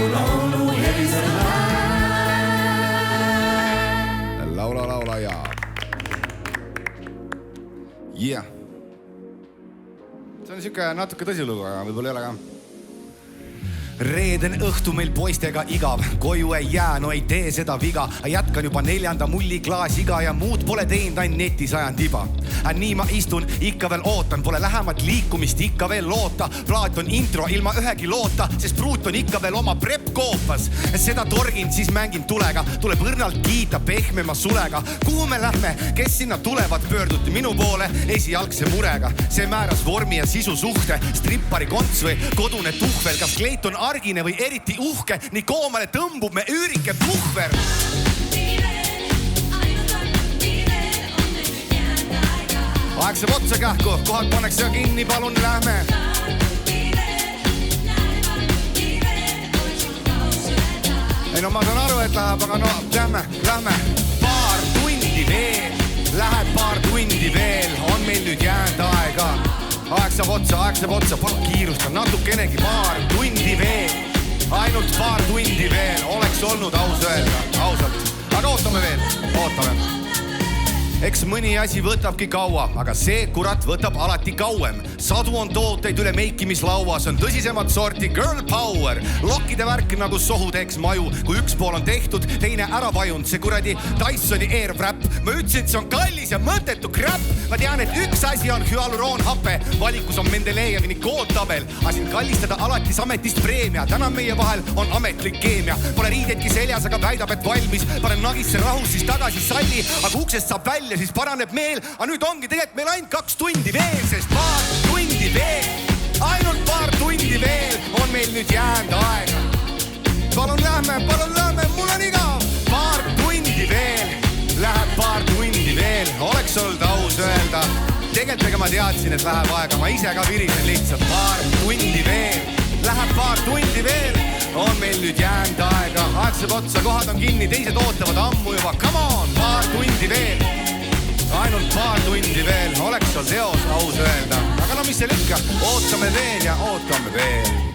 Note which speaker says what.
Speaker 1: mu laulu helisel hääl.
Speaker 2: Laula, laula ja. Yeah. See on siuke natuke tõsilugu, aga võib-olla ei ole ka. Reeden õhtu meil poistega igav, koju ei jää, no ei tee seda viga. Jätkan juba 4. mulli klaasiga ja muud pole teinud, ain netis ajan tiba. Nii ma istun, ikka veel ootan, pole lähemat liikumist ikka veel loota. Plaat on intro ilma ühegi loota, sest pruut on ikka veel oma prep koopas. Seda torgin, siis mängin tulega, tuleb õrnalt kiita pehmema sulega. Kuhu me lähme, kes sinna tulevad, pöörduti minu poole esialgse murega. See määras vormi ja sisu suhte, strippari konts või kodune tuhvel, kas kleit on argine või eriti uhke, nii koomale tõmbub me üürike puhver. Aeg saab otsa kähku, kohad pannakse kinni, palun lähme. Ei no ma saan aru, et läheb, aga no lähme. Paar tundi veel, läheb paar tundi veel, on meil nüüd jäänud aega. Aeg saab otsa, palun kiirusta natukenegi, paar tundi veel, ainult paar tundi veel, oleks olnud aus öelda, ausalt. Aga ootame veel, ootame. Eks mõni asi võtabki kaua, aga see kurat võtab alati kauem. Sadu on tooteid üle meikimislauas, on tõsisemad sorti girl power. Lokkide värk nagu sohu teeks maju, kui üks pool on tehtud, teine ära vajunud. See kuradi Dysoni airwrap. Ma ütlesin, et see on kallis ja mõttetu crap. Ma tean, et üks asi on hüaluroonhape, valikus on Mendelejevi koodtabel. Asin kallistada alatis ametist preemia, täna meie vahel on ametlik keemia. Pole riidetki seljas, aga väidab, et valmis. Panen nagisse rahus, siis tagasi salli, aga uksest saab välja, siis paraneb meel. Aga nüüd ongi tegelikult meil ainult 2 tundi veel, sest paar tundi veel, ainult paar tundi veel, on meil nüüd jäänud aega. Palun lähme, mul on igav. Paar tundi veel, läheb paar tundi veel, oleks olnud aus öelda. Tegelikult ega ma teadsin, et läheb aega, ma ise ka virisen lihtsalt. Paar tundi veel, läheb paar tundi veel, on meil nüüd jäänud aega. Aeg saab otsa, kohad on kinni, teised ootavad ammu juba. Come on, paar tundi veel, ainult paar tundi veel, oleks olnud eos aus öelda. Aga no mis see lükka, ootame veel ja ootame veel.